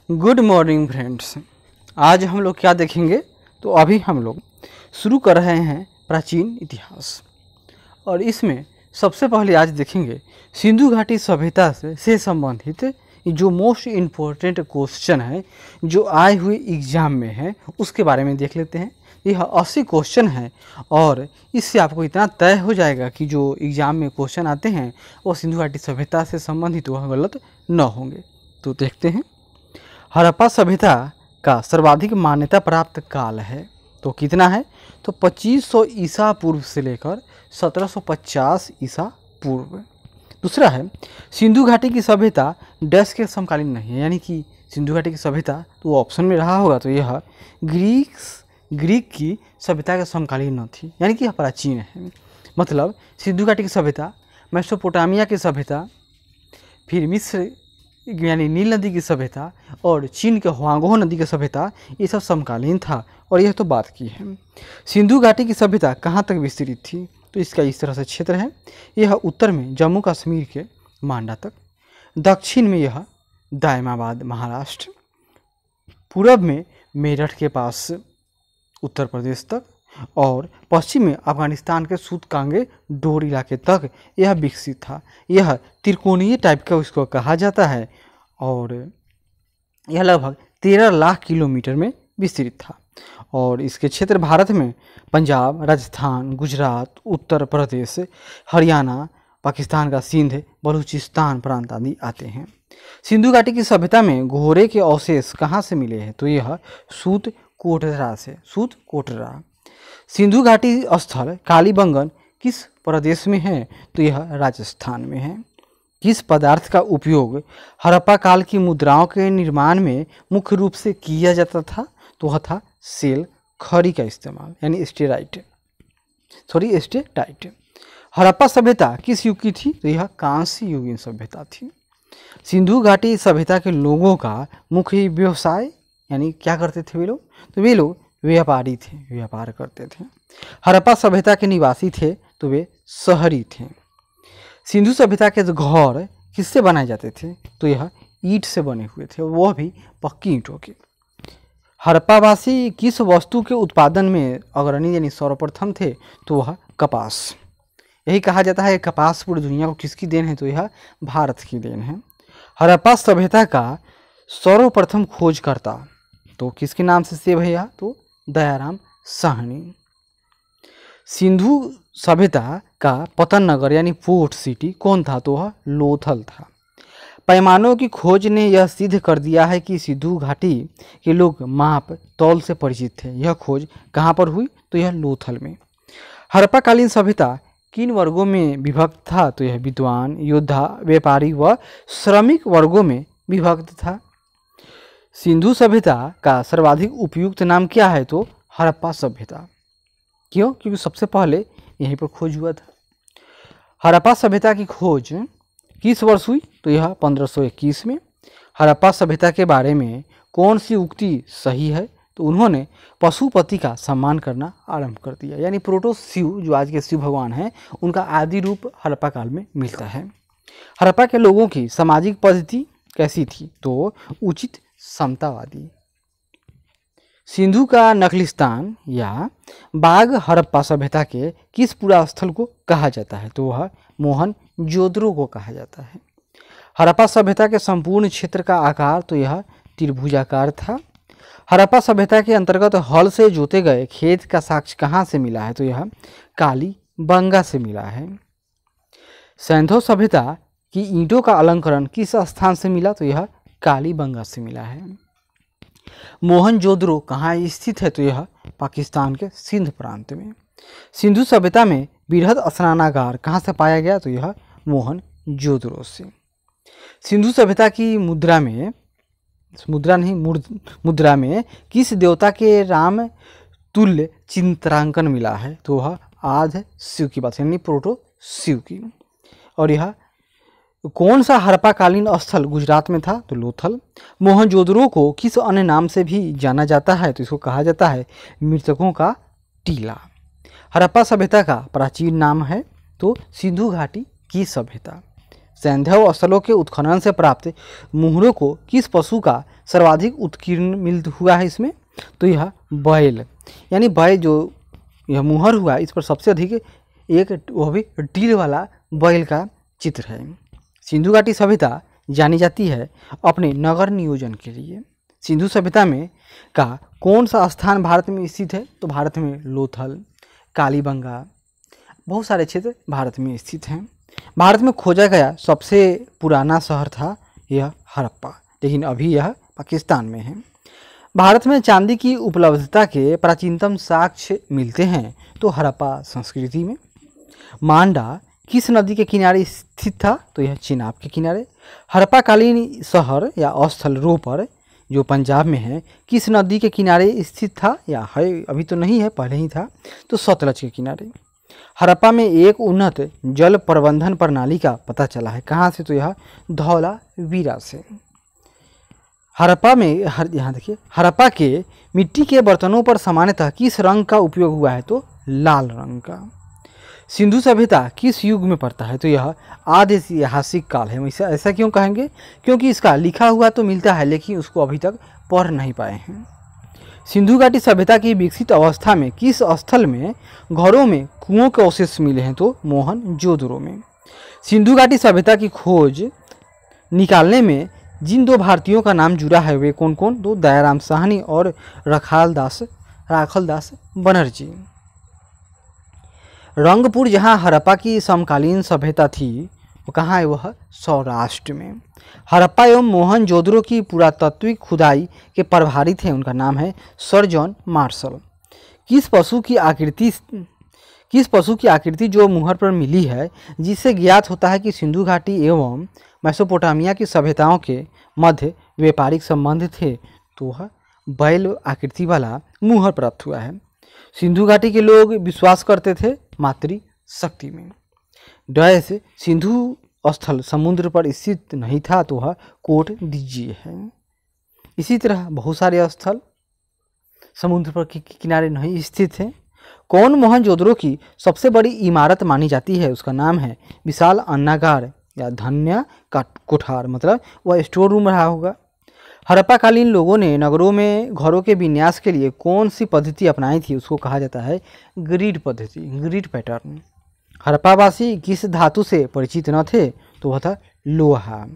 Good morning friends. आज हम लोग क्या देखेंगे, तो अभी हम लोग शुरू कर रहे हैं प्राचीन इतिहास। और इसमें सबसे पहले आज देखेंगे सिंधु घाटी सभ्यता से संबंधित जो मोस्ट इम्पोर्टेंट क्वेश्चन है जो आए हुए एग्ज़ाम में है उसके बारे में देख लेते हैं। यह 80 क्वेश्चन है और इससे आपको इतना तय हो जाएगा कि जो एग्ज़ाम में क्वेश्चन आते हैं वो सिंधु घाटी सभ्यता से संबंधित वह गलत न होंगे। तो देखते हैं। हड़प्पा सभ्यता का सर्वाधिक मान्यता प्राप्त काल है तो कितना है, तो 2500 ईसा पूर्व से लेकर 1750 ईसा पूर्व। दूसरा है सिंधु घाटी की सभ्यता डैश के समकालीन नहीं है, यानी कि सिंधु घाटी की सभ्यता तो ऑप्शन में रहा होगा तो यह ग्रीक की सभ्यता के समकालीन न थी, यानी कि यह प्राचीन है। मतलब सिंधु घाटी की सभ्यता, मेसोपोटामिया की सभ्यता, फिर मिस्र यानी नील नदी की सभ्यता और चीन के हुआंगहो नदी की सभ्यता, ये सब समकालीन था और यह तो बात की है। सिंधु घाटी की सभ्यता कहाँ तक विस्तृत थी, तो इसका इस तरह से क्षेत्र है। यह उत्तर में जम्मू कश्मीर के मांडा तक, दक्षिण में यह दायमाबाद महाराष्ट्र, पूरब में मेरठ के पास उत्तर प्रदेश तक और पश्चिम में अफगानिस्तान के सूतकांगे डोर इलाके तक यह विकसित था। यह त्रिकोणीय टाइप का उसको कहा जाता है और यह लगभग 13 लाख किलोमीटर में विस्तृत था। और इसके क्षेत्र भारत में पंजाब, राजस्थान, गुजरात, उत्तर प्रदेश, हरियाणा, पाकिस्तान का सिंध, बलूचिस्तान प्रांत आदि आते हैं। सिंधु घाटी की सभ्यता में घोड़े के अवशेष कहाँ से मिले हैं, तो यह सूतकोटरा से। सूतकोटरा। सिंधु घाटी स्थल कालीबंगन किस प्रदेश में है, तो यह राजस्थान में है। किस पदार्थ का उपयोग हड़प्पा काल की मुद्राओं के निर्माण में मुख्य रूप से किया जाता था, तो वह था सेल खड़ी का इस्तेमाल, यानी स्टेराइट। हड़प्पा सभ्यता किस युग की थी, तो यह कांस्य युगीन सभ्यता थी। सिंधु घाटी सभ्यता के लोगों का मुख्य व्यवसाय यानी क्या करते थे वे लोग, तो वे लोग व्यापारी थे, व्यापार करते थे। हड़प्पा सभ्यता के निवासी थे तो वे शहरी थे। सिंधु सभ्यता के घर किससे बनाए जाते थे, तो यह ईंट से बने हुए थे, वह भी पक्की ईंटों के। हड़प्पावासी किस वस्तु के उत्पादन में अग्रणी यानी सर्वप्रथम थे, तो वह कपास। यही कहा जाता है कपास पूरी दुनिया को किसकी देन है, तो यह भारत की देन है। हड़प्पा सभ्यता का सर्वप्रथम खोजकर्ता तो किसके नाम से सेव है, यह तो दयाराम साहनी। सिंधु सभ्यता का पतन नगर यानी पोर्ट सिटी कौन था, तो वह लोथल था। पैमानों की खोज ने यह सिद्ध कर दिया है कि सिंधु घाटी के लोग माप तौल से परिचित थे। यह खोज कहाँ पर हुई, तो यह लोथल में। हड़प्पाकालीन सभ्यता किन वर्गों में विभक्त था, तो यह विद्वान, योद्धा, व्यापारी व श्रमिक वर्गों में विभक्त था। सिंधु सभ्यता का सर्वाधिक उपयुक्त नाम क्या है, तो हड़प्पा सभ्यता। क्यों, क्योंकि सबसे पहले यहीं पर खोज हुआ था। हड़प्पा सभ्यता की खोज किस वर्ष हुई, तो यह 1521 में। हड़प्पा सभ्यता के बारे में कौन सी उक्ति सही है, तो उन्होंने पशुपति का सम्मान करना आरंभ कर दिया, यानी प्रोटो शिव जो आज के शिव भगवान हैं उनका आदि रूप हड़प्पा काल में मिलता है। हड़प्पा के लोगों की सामाजिक पद्धति कैसी थी, तो उचित समतावादी। सिंधु का नखलिस्तान या बाग हड़प्पा सभ्यता के किस पुरा स्थल को कहा जाता है, तो वह मोहनजोदड़ो को कहा जाता है। हड़प्पा सभ्यता के संपूर्ण क्षेत्र का आकार तो यह त्रिभुजाकार था। हड़प्पा सभ्यता के अंतर्गत हल से जोते गए खेत का साक्ष्य कहाँ से मिला है, तो यह कालीबंगा से मिला है। सिंधु सभ्यता की ईंटों का अलंकरण किस स्थान से मिला, तो यह कालीबंगा से मिला है। मोहनजोदड़ो कहाँ स्थित है, तो यह पाकिस्तान के सिंध प्रांत में। सिंधु सभ्यता में बृहद स्नानागार कहाँ से पाया गया, तो यह मोहनजोदड़ो से। सिंधु सभ्यता की मुद्रा में किस देवता के राम तुल्य चित्रांकन मिला है, तो वह आद्य शिव की बात यानी प्रोटो शिव की। और यह कौन सा हड़प्पाकालीन स्थल गुजरात में था, तो लोथल। मोहनजोदड़ो को किस अन्य नाम से भी जाना जाता है, तो इसको कहा जाता है मृतकों का टीला। हड़प्पा सभ्यता का प्राचीन नाम है तो सिंधु घाटी की सभ्यता। सैंधव स्थलों के उत्खनन से प्राप्त मुहरों को किस पशु का सर्वाधिक उत्कीर्ण मिल हुआ है इसमें? तो यह बैल, यानी बैल जो यह मुहर हुआ इस पर सबसे अधिक एक वह भी टील वाला बैल का चित्र है। सिंधु घाटी सभ्यता जानी जाती है अपने नगर नियोजन के लिए। सिंधु सभ्यता में का कौन सा स्थान भारत में स्थित है? तो भारत में लोथल, कालीबंगा, बहुत सारे क्षेत्र भारत में स्थित हैं। भारत में खोजा गया सबसे पुराना शहर था यह हड़प्पा, लेकिन अभी यह पाकिस्तान में है। भारत में चांदी की उपलब्धता के प्राचीनतम साक्ष्य मिलते हैं तो हड़प्पा संस्कृति में। मांडा किस नदी के किनारे स्थित था? तो यह चिनाब के किनारे। हड़प्पा कालीन शहर या स्थल रोपर जो पंजाब में है किस नदी के किनारे स्थित था? या है अभी तो नहीं है, पहले ही था, तो सतलज के किनारे। हड़प्पा में एक उन्नत जल प्रबंधन प्रणाली का पता चला है। कहाँ से? तो यह धौलावीरा से। हड़प्पा में यहाँ देखिए, हड़प्पा के मिट्टी के बर्तनों पर सामान्यतः किस रंग का उपयोग हुआ है? तो लाल रंग का। सिंधु सभ्यता किस युग में पड़ता है? तो यह आधे ऐतिहासिक काल है। ऐसा क्यों कहेंगे? क्योंकि इसका लिखा हुआ तो मिलता है लेकिन उसको अभी तक पढ़ नहीं पाए हैं। सिंधु घाटी सभ्यता की विकसित अवस्था में किस स्थल में घरों में कुओं के अवशेष मिले हैं? तो मोहनजोदड़ो में। सिंधु घाटी सभ्यता की खोज निकालने में जिन दो भारतीयों का नाम जुड़ा है वे कौन कौन? तो दयाराम साहनी और राखलदास बनर्जी। रंगपुर जहां हड़प्पा की समकालीन सभ्यता थी वो कहाँ है? वह सौराष्ट्र में। हड़प्पा एवं मोहनजोदड़ो की पुरातात्विक खुदाई के प्रभारी थे, उनका नाम है सर जॉन मार्शल। किस पशु की आकृति जो मुहर पर मिली है जिससे ज्ञात होता है कि सिंधु घाटी एवं मेसोपोटामिया की सभ्यताओं के मध्य व्यापारिक संबंध थे? तो वह बैल आकृति वाला मुहर प्राप्त हुआ है। सिंधु घाटी के लोग विश्वास करते थे मातृशक्ति में। डैश सिंधु स्थल समुद्र पर स्थित नहीं था तो वह कोट दीजिए है। इसी तरह बहुत सारे स्थल समुद्र पर किनारे नहीं स्थित हैं। कौन मोहनजोदड़ो की सबसे बड़ी इमारत मानी जाती है? उसका नाम है विशाल अन्नागार या धन्य कोठार, मतलब वह स्टोर रूम रहा होगा। हड़प्पाकालीन लोगों ने नगरों में घरों के विन्यास के लिए कौन सी पद्धति अपनाई थी? उसको कहा जाता है ग्रिड पद्धति, ग्रिड पैटर्न। हड़प्पावासी किस धातु से परिचित न थे? तो वह था लोहा।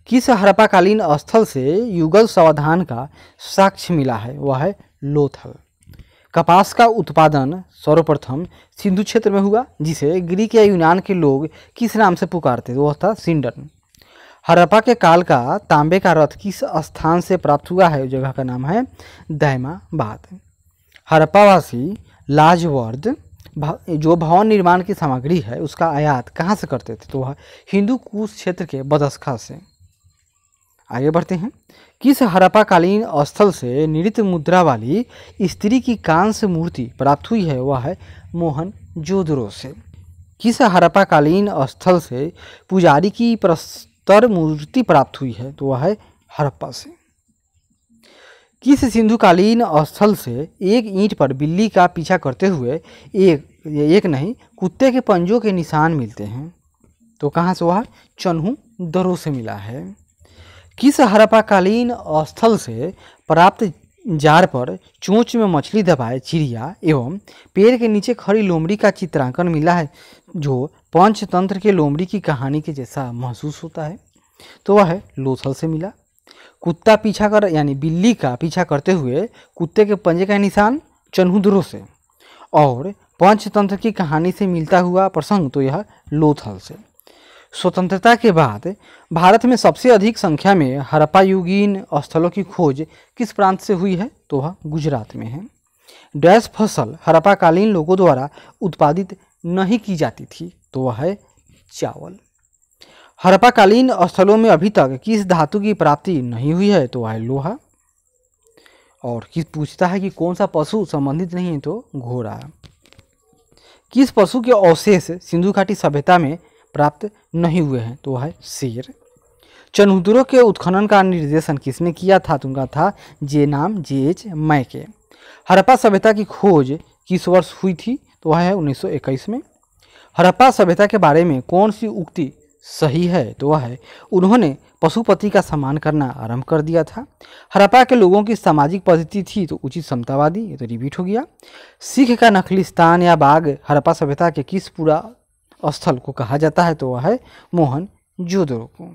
किस हड़प्पाकालीन स्थल से युगल समाधान का साक्ष्य मिला है? वह है लोथल। कपास का उत्पादन सर्वप्रथम सिंधु क्षेत्र में हुआ जिसे ग्रीक या यूनान के लोग किस नाम से पुकारते? वह था सिंडन। हड़प्पा के काल का तांबे का रथ किस स्थान से प्राप्त हुआ है? जगह का नाम है दैमाबाद। हड़प्पावासी लाजवर्द जो भवन निर्माण की सामग्री है उसका आयात कहाँ से करते थे? तो वह हिंदू कुश क्षेत्र के बदस्खा से। आगे बढ़ते हैं। किस हड़प्पाकालीन स्थल से नृत्य मुद्रा वाली स्त्री की कांस्य मूर्ति प्राप्त हुई है? वह है मोहनजोदड़ो से। किस हड़प्पाकालीन स्थल से पुजारी की प्रस्तर मूर्ति प्राप्त हुई है? तो वह है हड़प्पा से। किस सिंधुकालीन स्थल से एक ईंट पर बिल्ली का पीछा करते हुए एक नहीं कुत्ते के पंजों के निशान मिलते हैं? तो कहाँ से? वह चन्हू-दरो से मिला है। किस हड़प्पाकालीन स्थल से प्राप्त जार पर चोंच में मछली दबाए चिड़िया एवं पेड़ के नीचे खड़ी लोमड़ी का चित्रांकन मिला है जो पंचतंत्र के लोमड़ी की कहानी के जैसा महसूस होता है? तो वह है लोथल से मिला। कुत्ता पीछा कर यानी बिल्ली का पीछा करते हुए कुत्ते के पंजे का निशान चन्हू-दरो से, और पंचतंत्र की कहानी से मिलता हुआ प्रसंग तो यह लोथल से। स्वतंत्रता के बाद भारत में सबसे अधिक संख्या में हड़प्पा युगीन स्थलों की खोज किस प्रांत से हुई है? तो वह गुजरात में है। डैश फसल हड़प्पाकालीन लोगों द्वारा उत्पादित नहीं की जाती थी? तो वह है चावल। हड़प्पाकालीन स्थलों में अभी तक किस धातु की प्राप्ति नहीं हुई है? तो वह है लोहा। और किस पूछता है कि कौन सा पशु संबंधित नहीं है? तो घोड़ा। किस पशु के अवशेष सिंधु घाटी सभ्यता में प्राप्त नहीं हुए हैं? तो वह है शेर। चन्हू-दरो के उत्खनन का निर्देशन किसने किया था? तो उनका था जे.एच. मैके। हड़प्पा सभ्यता की खोज किस वर्ष हुई थी? तो वह है 1921 में। हड़प्पा सभ्यता के बारे में कौन सी उक्ति सही है तो वह है उन्होंने पशुपति का सम्मान करना आरंभ कर दिया था। हड़प्पा के लोगों की सामाजिक पद्धति थी तो उचित समतावादी, ये तो रिपीट हो गया। सिख का नखलिस्तान या बाग हड़प्पा सभ्यता के किस पूरा स्थल को कहा जाता है तो वह है मोहनजोदड़ो को।